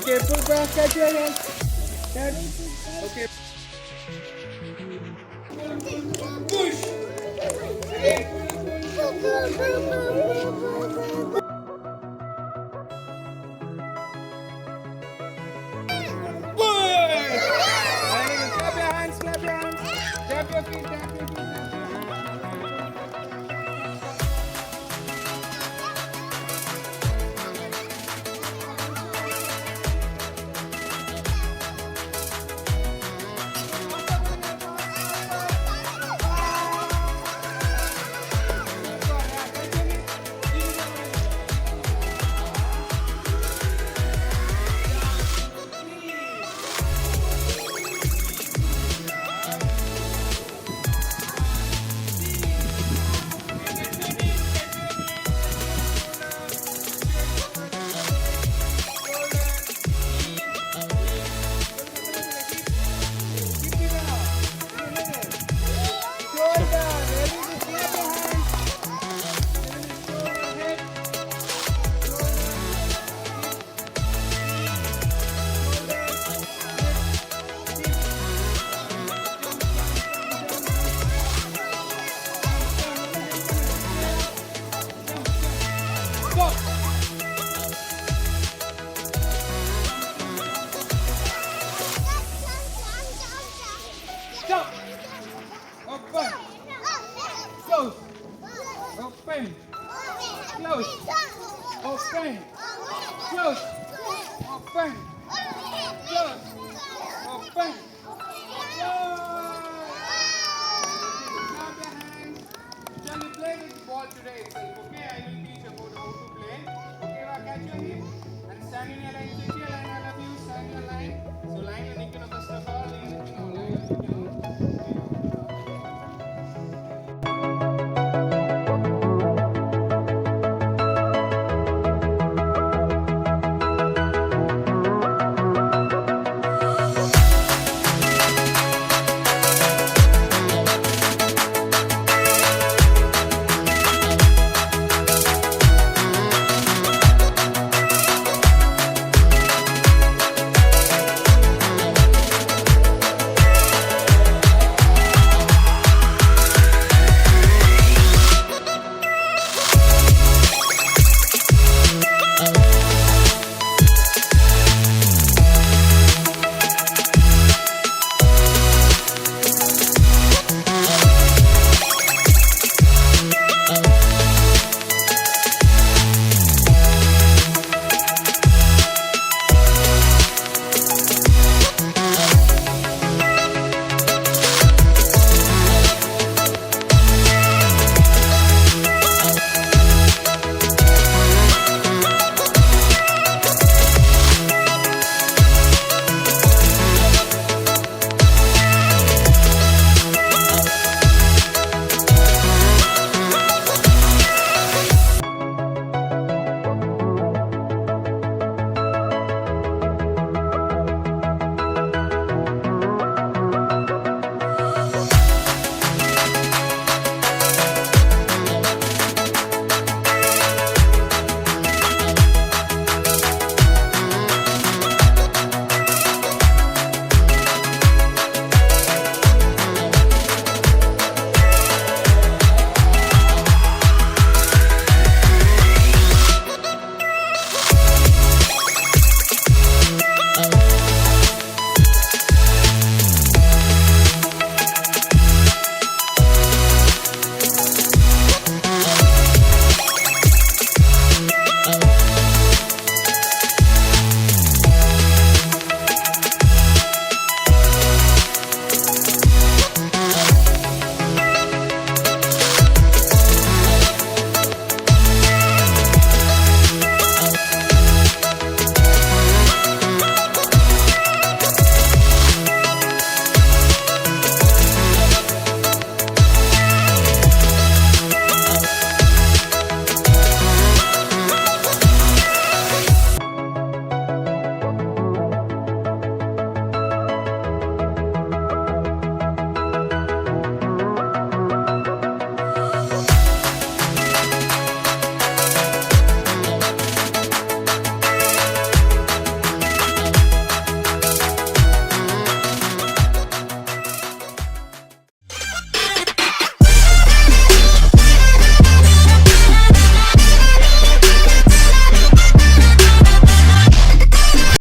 Okay, pull back, catch your hand. Catch. Okay. Push. Push. Very good. Clap your hands, clap your hands. Tap your feet, tap your feet, tap your feet. Stop! Open! Close! Open! Close! Open! Close! Open! Close! Open! Close! Clap your hands. Shall we play with the ball today itself? Okay, I will teach about how to play. Okay, now catch your hip and stand in your line.